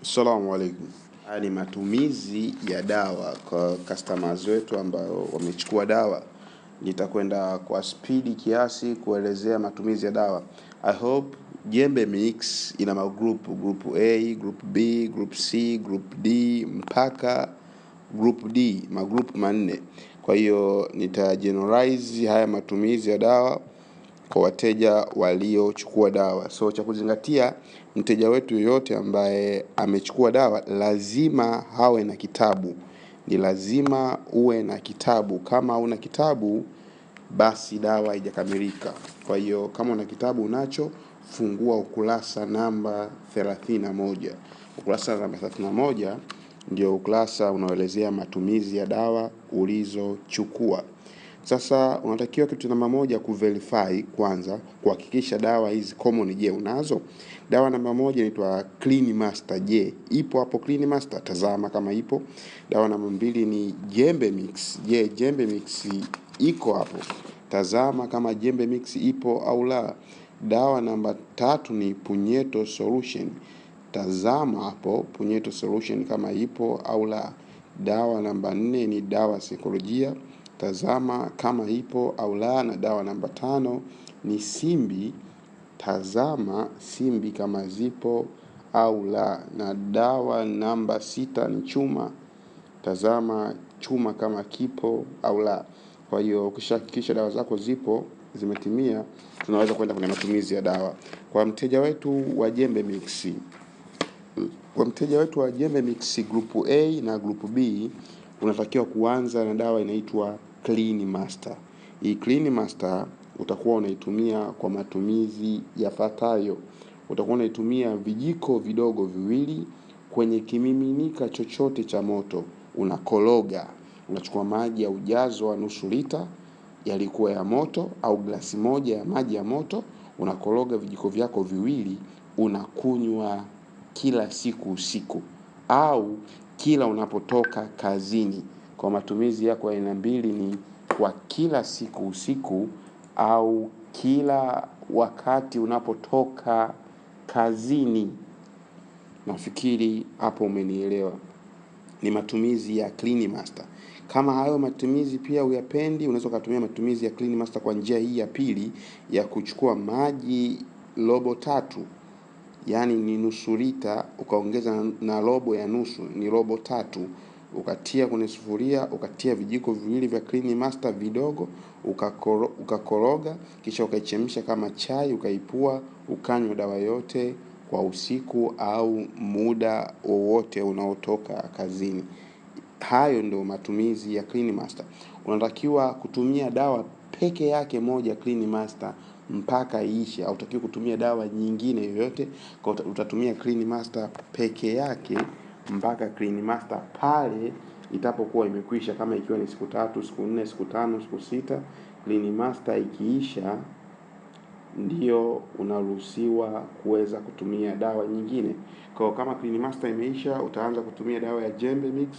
Assalamu alaikum. Haya ni matumizi ya dawa kwa customers wetu ambao wamechukua dawa. Nitakwenda kwa speed kiasi kuelezea matumizi ya dawa. I hope Jembe Mix ina group A, group B, group C, group D mpaka group D, magroup manne. Kwa hiyo nitageneralize haya matumizi ya dawa kwa wateja waliochukua dawa. So cha kuzingatia, mteja wetu yote ambaye amechukua dawa lazima hawe na kitabu. Ni lazima uwe na kitabu. Kama una kitabu, basi dawa haijakamilika. Kwa hiyo kama una kitabu unacho, fungua ukurasa namba 31. Ukurasa namba 31 ndio ukurasa unaoelezea matumizi ya dawa ulizochukua. Sasa unatakiwa kitu namba moja kuverify kwanza, kuhakikisha dawa hizi common je unazo. Dawa namba moja inaitwa Clean Master. Je, ipo hapo Clean Master? Tazama kama ipo. Dawa namba 2 ni Jembe Mix. Je, Jembe Mix iko hapo? Tazama kama Jembe Mix ipo au la. Dawa namba 3 ni Punyeto Solution. Tazama hapo Punyeto Solution kama ipo au la. Dawa namba 4 ni Dawa Saikolojia. Tazama kama ipo au la. Na dawa namba 5 ni Simbi. Tazama Simbi kama zipo au la. Na dawa namba 6 ni Chuma. Tazama Chuma kama kipo au la. Kwa hiyo ukishahakikisha dawa zako zipo, zimetimia, tunaweza kwenda kwenye matumizi ya dawa. Kwa mteja wetu wa Jembe Mix, group A na group B, unatakiwa kuanza na dawa inaitwa Clean Master. Hii Clean Master utakuwa unaitumia kwa matumizi yafuatayo. Utakuwa unaitumia vijiko vidogo viwili kwenye kimiminika chochote cha moto. Unakoroga. Unachukua maji ya ujazo wa nusu lita yalikuwa ya moto au glasi moja ya maji ya moto, unakoroga vijiko vyako viwili, unakunywa kila siku usiku au kila unapotoka kazini. Kwa matumizi yako ya aina mbili ni kwa kila siku usiku au kila wakati unapotoka kazini. Nafikiri hapo umenielewa. Ni matumizi ya Clean Master. Kama hayo matumizi pia uyapendi, unaweza kutumia matumizi ya Clean Master kwa njia hii ya pili ya kuchukua maji robo 3, yani ni nusu lita, ukaongeza na robo ya nusu, ni robo 3, ukatia kwenye sufuria, ukatia vijiko viwili vya Clean Master vidogo, ukakoroga, kisha ukaichemsha kama chai, ukaipua, ukanywa dawa yote kwa usiku au muda wowote unaotoka kazini. Hayo ndio matumizi ya Clean Master. Unatakiwa kutumia dawa peke yake moja Clean Master mpaka iishe. Hautakiwi kutumia dawa nyingine yoyote. Kwa utatumia Clean Master peke yake mpaka Clean Master pale itapokuwa imekwisha. Kama ikiwa ni siku 3, siku 4, siku 5, siku 6, Clean Master ikiisha ndio unaruhusiwa kuweza kutumia dawa nyingine. Kwa kama Clean Master imeisha, utaanza kutumia dawa ya Jembe Mix.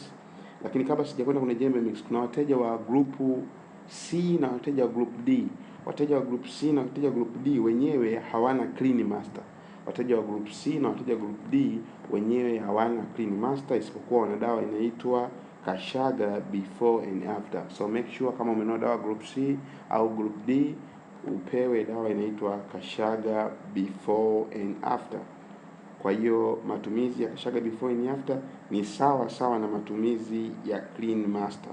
Lakini kabla sijakwenda kwenye Jembe Mix, kuna wateja wa group C na wateja wa group D. Wateja wa group C na wateja wa group D wenyewe hawana Clean Master. Wateja wa group C na wateja wa group D wenyewe hawana Clean Master, isipokuwa wana dawa inaitwa Kashaga before and after. So make sure kama umenunua dawa group C au group D, upewe dawa inaitwa Kashaga before and after. Kwa hiyo matumizi ya Kashaga before and after ni sawa na matumizi ya Clean Master.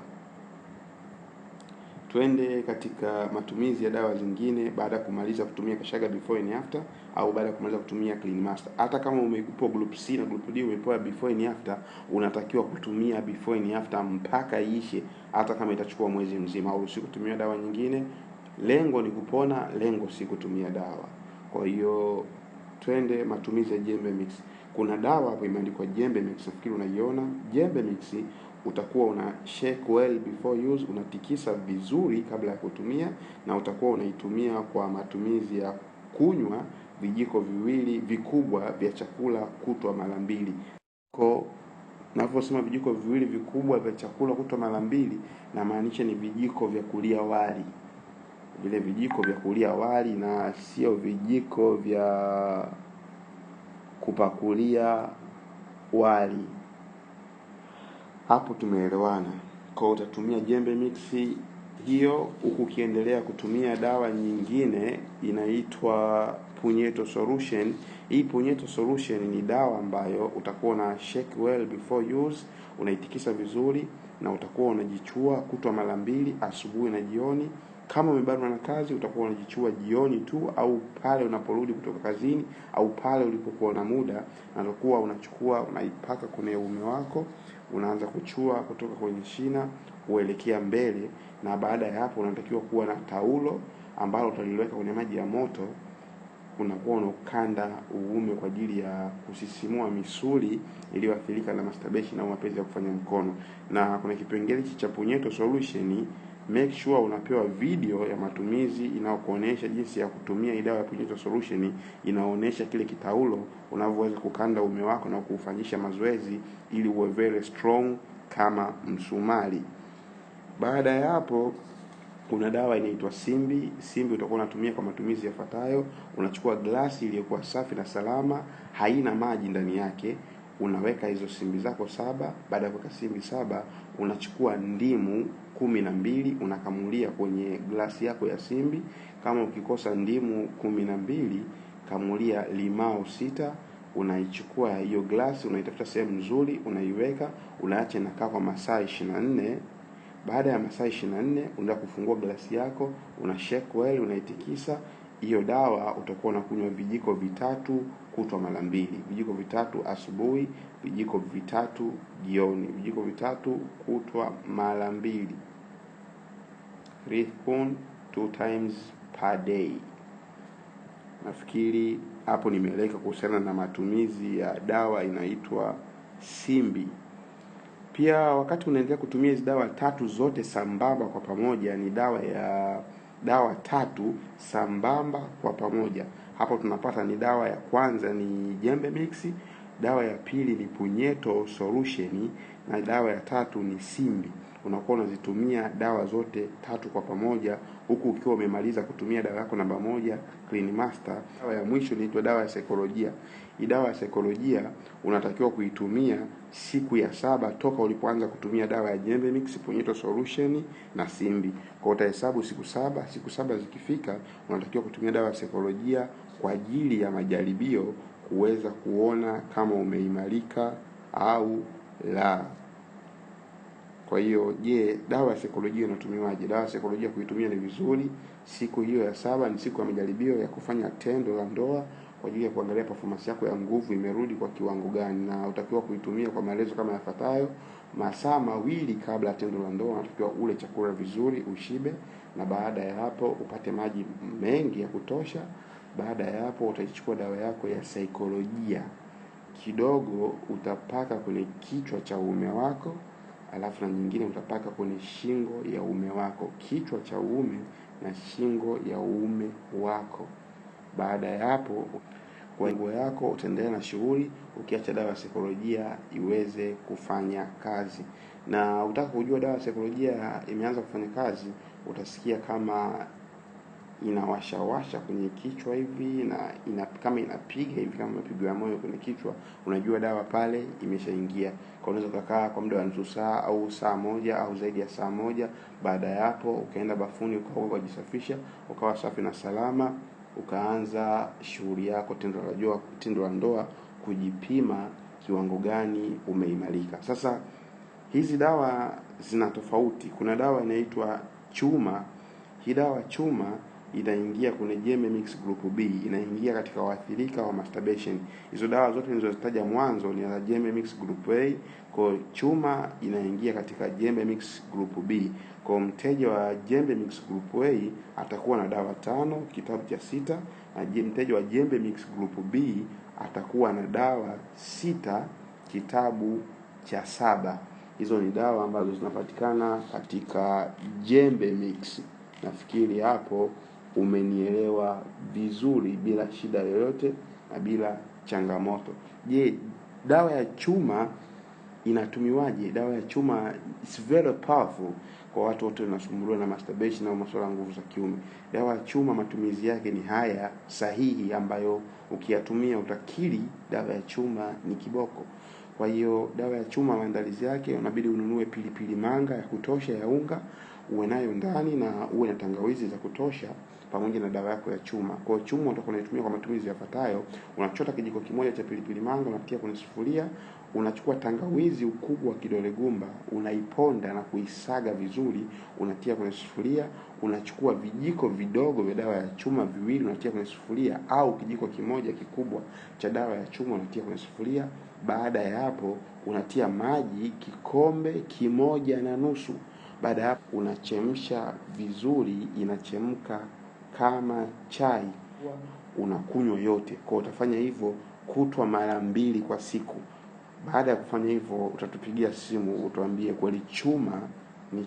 Twende katika matumizi ya dawa zingine baada ya kumaliza kutumia Kashaga before and after au baada ya kumaliza kutumia Clean Master. Hata kama umekupo group C na group D umepewa before and after, unatakiwa kutumia before and after mpaka iishe, hata kama itachukua mwezi mzima. Au usikutumia dawa nyingine. Lengo ni kupona, lengo si kutumia dawa. Kwa hiyo twende matumizi ya Jembe Mix. Kuna dawa hapo imeandikwa Jembe Mix, nafikiri unaiona. Jembe Mix utakuwa una shake well before use, unatikisa vizuri kabla ya kutumia, na utakuwa unaitumia kwa matumizi ya kunywa vijiko viwili vikubwa vya chakula kutwa mara 2. Kwa ninaposema vijiko viwili vikubwa vya chakula kutwa mara 2, na maanisha ni vijiko vya kulia wali. Vile vijiko vya kulia wali na sio vijiko vya kupakulia wali. Hapo tumeelewana. Kwa utatumia jembe mix hiyo, huku ukiendelea kutumia dawa nyingine inaitwa Punyeto Solution. Hii Punyeto Solution ni dawa ambayo utakuwa na shake well before use, unaitikisa vizuri na utakuwa unajichua kutwa mara 2, asubuhi na jioni. Kama umebanwa na kazi utakuwa unajichua jioni tu, au pale unaporudi kutoka kazini, au pale ulipokuwa na muda, na utakuwa unachukua unaipaka kwenye uume wako, unaanza kuchua kutoka kwenye shina kuelekea mbele. Na baada ya hapo unatakiwa kuwa na taulo ambalo utaliweka kwenye maji ya moto, unakuwa unakanda uume kwa ajili ya kusisimua misuli iliyoathirika na masturbation au mapenzi ya kufanya mkono. Na kuna kipengele cha Punyeto Solution, make sure unapewa video ya matumizi inayokuonesha jinsi ya kutumia hii dawa ya Punyeto Solution. Inaonesha kile kitaulo unavyoweza kukanda uume wako na kufanyisha mazoezi ili uwe very strong kama msumari. Baada ya hapo kuna dawa inaitwa Simbi. Simbi utakuwa unatumia kwa matumizi yafuatayo. Unachukua glasi iliyokuwa safi na salama, haina maji ndani yake. Unaweka hizo simbi zako 7. Baada ya kuweka simbi 7, unachukua ndimu 12 unakamulia kwenye glasi yako ya simbi. Kama ukikosa ndimu 12, kamulia limao 6. Unaichukua hiyo glasi, unaitafuta sehemu nzuri, unaiweka, unaacha inakaa kwa masaa 24. Baada ya masaa 24 unaenda kufungua glasi yako, una shake well, unaitikisa. Hiyo dawa utakuwa unakunywa vijiko 3 kutwa mara 2. Vijiko 3 asubuhi, vijiko 3 jioni. Vijiko 3 kutwa mara 2. 3 spoon 2 times per day. Nafikiri hapo nimeeleka kuhusiana na matumizi ya dawa inaitwa Simbi. Pia wakati unaendelea kutumia hizo dawa 3 zote sambamba kwa pamoja, ni dawa 3 sambamba kwa pamoja. Hapo tunapata ni dawa ya kwanza ni jembe mix, dawa ya pili ni Punyeto Solution, na dawa ya 3 ni Simbi. Unakuwa unazitumia dawa zote 3 kwa pamoja, huku ukiwa umemaliza kutumia dawa yako namba 1 Clean Master. Dawa ya mwisho inaitwa dawa ya saikolojia. Hii dawa ya saikolojia unatakiwa kuitumia siku ya 7 toka ulipoanza kutumia dawa ya jembe mix, Punyeto Solution na Simbi. Kwa utahesabu siku 7, siku 7 zikifika unatakiwa kutumia dawa ya saikolojia kwa ajili ya majaribio, kuweza kuona kama umeimarika au la. Kwa hiyo dawa ya saikolojia inatumiwaje? Dawa ya saikolojia kuitumia ni vizuri siku hiyo ya 7 ni siku ya majaribio ya kufanya tendo la ndoa, kwa ajili ya kuangalia performance yako ya nguvu imerudi kwa kiwango gani, na utakiwa kuitumia kwa maelezo kama yafuatayo. Masaa 2 kabla ya tendo la ndoa unatakiwa ule chakula vizuri, ushibe, na baada ya hapo upate maji mengi ya kutosha. Baada ya hapo utaichukua dawa yako ya saikolojia kidogo, utapaka kwenye kichwa cha uume wako, alafu na nyingine utapaka kwenye shingo ya uume wako, kichwa cha uume na shingo ya uume wako. Baada ya hapo kwa nguo yako utaendelea na shughuli, ukiacha dawa ya saikolojia iweze kufanya kazi. Na utaka kujua dawa ya saikolojia imeanza kufanya kazi, utasikia kama inawasha kwenye kichwa hivi, na kama inapiga hivi kama mapigo ya moyo kwenye kichwa, unajua dawa pale imeshaingia. Kwa unaweza kukaa kwa muda wa nusu saa au saa moja au zaidi ya saa moja. Baada ya hapo ukaenda bafuni, ukaoga, ukajisafisha, ukawa safi na salama, ukaanza shughuli yako tendo la ndoa, kujipima kiwango gani umeimarika. Sasa hizi dawa zina tofauti. Kuna dawa inaitwa chuma. Hii dawa chuma inaingia kwenye jembe mix group B, inaingia katika waathirika wa masturbation. Hizo dawa zote nilizozitaja mwanzo ni za jembe mix group A, kwa chuma inaingia katika jembe mix group B. Kwa mteja wa jembe mix group A atakuwa na dawa 5 kitabu cha 6, na mteja wa jembe mix group B atakuwa na dawa 6 kitabu cha 7. Hizo ni dawa ambazo zinapatikana katika jembe mix. Nafikiri hapo umenielewa vizuri bila shida yoyote na bila changamoto. Dawa ya chuma inatumiwaje? Dawa ya chuma is very powerful kwa watu wote wanasumbuliwa na masturbation au masuala ya nguvu za kiume. Dawa ya chuma matumizi yake ni haya sahihi, ambayo ukiyatumia utakiri dawa ya chuma ni kiboko. Kwa hiyo dawa ya chuma maandalizi yake, unabidi ununue pilipili manga ya kutosha ya unga, uwe nayo ndani, na uwe na tangawizi za kutosha pamoja na dawa yako ya chuma. Kwa hiyo chuma utakuwa unaitumia kwa matumizi yafuatayo: unachota kijiko kimoja cha pilipili manga, unatia kwenye sufuria, unachukua tangawizi ukubwa wa kidole gumba, unaiponda na kuisaga vizuri, unatia kwenye sufuria, unachukua vijiko vidogo vya dawa ya chuma viwili, unatia kwenye sufuria, au kijiko kimoja kikubwa cha dawa ya chuma unatia kwenye sufuria. Baada ya hapo unatia maji kikombe 1.5. Baada ya hapo unachemsha vizuri, inachemka kama chai, unakunywa yote. Kwa utafanya hivyo kutwa mara 2 kwa siku. Baada ya kufanya hivyo utatupigia simu utuambie kweli chuma ni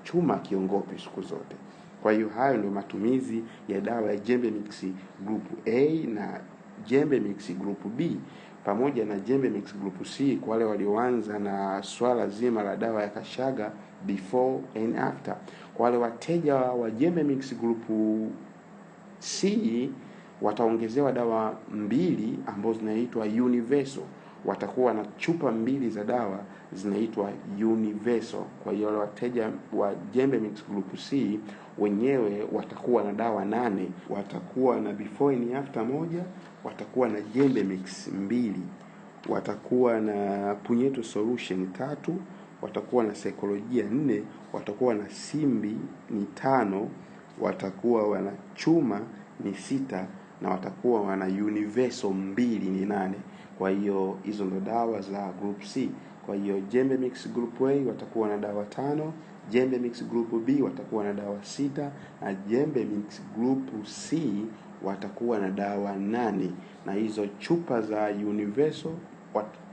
chuma kiongopi siku zote. Kwa hiyo hayo ndio matumizi ya dawa ya Jembe Mix Group A na Jembe Mix Group B pamoja na Jembe Mix Group C kwa wale walioanza na swala zima la dawa ya Kashaga before and after. Kwa wale wateja wa Jembe Mix Group C wataongezewa dawa 2 ambazo zinaitwa Universal. Watakuwa na chupa 2 za dawa zinaitwa Universal. Kwa hiyo wale wateja wa Jembe Mix Group C wenyewe watakuwa na dawa 8, watakuwa na before and after 1, watakuwa na Jembe Mix 2, watakuwa na Punyeto Solution 3, watakuwa na Saikolojia 4, watakuwa na Simbi ni 5, watakuwa wana Chuma ni 6, na watakuwa wana Universal 2 ni 8. Kwa hiyo hizo ndo dawa za Group C. Kwa hiyo Jembe Mix Group A watakuwa na dawa 5, Jembe Mix Group B watakuwa na dawa 6, na Jembe Mix Group C watakuwa na dawa 8. Na hizo chupa za Universal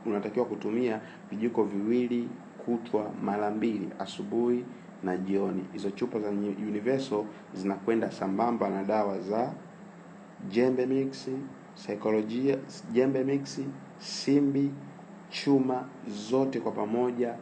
unatakiwa kutumia vijiko viwili kutwa mara 2, asubuhi na jioni. Hizo chupa za Universal zinakwenda sambamba na dawa za Jembe Mix, Saikolojia, Jembe Mix, Simbi, Chuma, zote kwa pamoja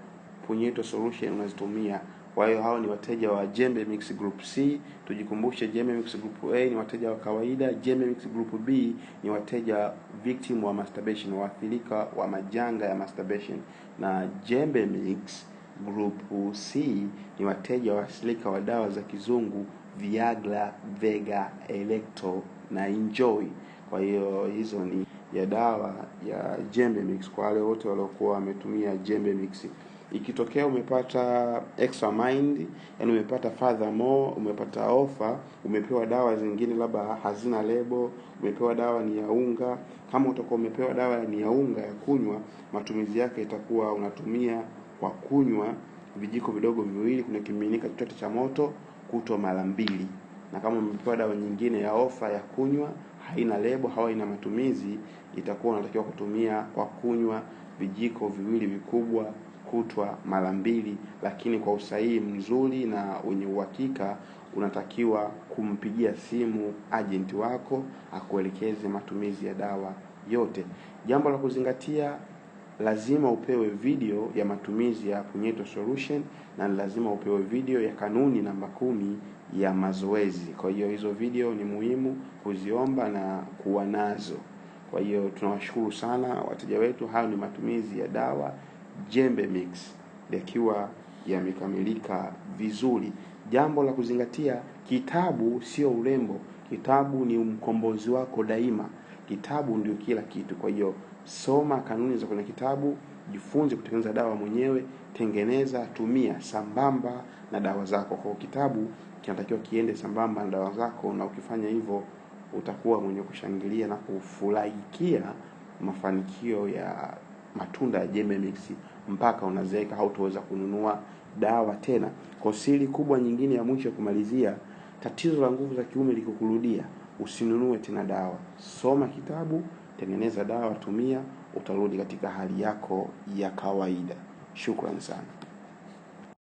Punyeto Solution unazitumia. Kwa hiyo hao ni wateja wa Jembe Mix Group C. Tujikumbushe Jembe Mix Group A ni wateja wa kawaida, Jembe Mix Group B ni wateja victim wa masturbation, waathirika wa majanga ya masturbation, na Jembe Mix Group C ni wateja waathirika wa dawa za kizungu, Viagra, Vega, Electro na Enjoy. Kwa hiyo hizo ni ya dawa ya Jembe Mix kwa wale wote waliokuwa wametumia Jembe Mix. Ikitokea umepata extra mind, yani umepata furthermore, umepata offer, umepewa dawa zingine labda hazina lebo, umepewa dawa ni ya unga. Kama utakuwa umepewa dawa ni ya unga ya kunywa, matumizi yake itakuwa unatumia kwa kunywa vijiko vidogo viwili kuna kimiminika chochote cha moto kutwa mara 2. Na kama umepewa dawa nyingine ya offer ya kunywa, haina lebo, haina matumizi, itakuwa unatakiwa kutumia kwa kunywa vijiko viwili vikubwa kutwa mara 2. Lakini kwa usahihi mzuri na wenye uhakika unatakiwa kumpigia simu agent wako akuelekeze matumizi ya dawa yote. Jambo la kuzingatia, lazima upewe video ya matumizi ya Punyeto Solution, na lazima upewe video ya kanuni namba 10 ya mazoezi. Kwa hiyo hizo video ni muhimu kuziomba na kuwa nazo. Kwa hiyo tunawashukuru sana wateja wetu. Hayo ni matumizi ya dawa Jembe Mix yakiwa yamekamilika vizuri. Jambo la kuzingatia, kitabu sio urembo, kitabu ni mkombozi wako daima. Kitabu ndio kila kitu. Kwa hiyo soma kanuni za kwenye kitabu, jifunze kutengeneza dawa mwenyewe, tengeneza, tumia sambamba na dawa zako. Kwa kitabu kinatakiwa kiende sambamba na dawa zako, na ukifanya hivyo utakuwa mwenye kushangilia na kufurahikia mafanikio ya matunda ya Jembe Mix mpaka unazeeka hautaweza kununua dawa tena. Kwa siri kubwa nyingine ya mwisho kumalizia, tatizo la nguvu za kiume likukurudia, usinunue tena dawa. Soma kitabu, tengeneza dawa, tumia, utarudi katika hali yako ya kawaida. Shukrani sana.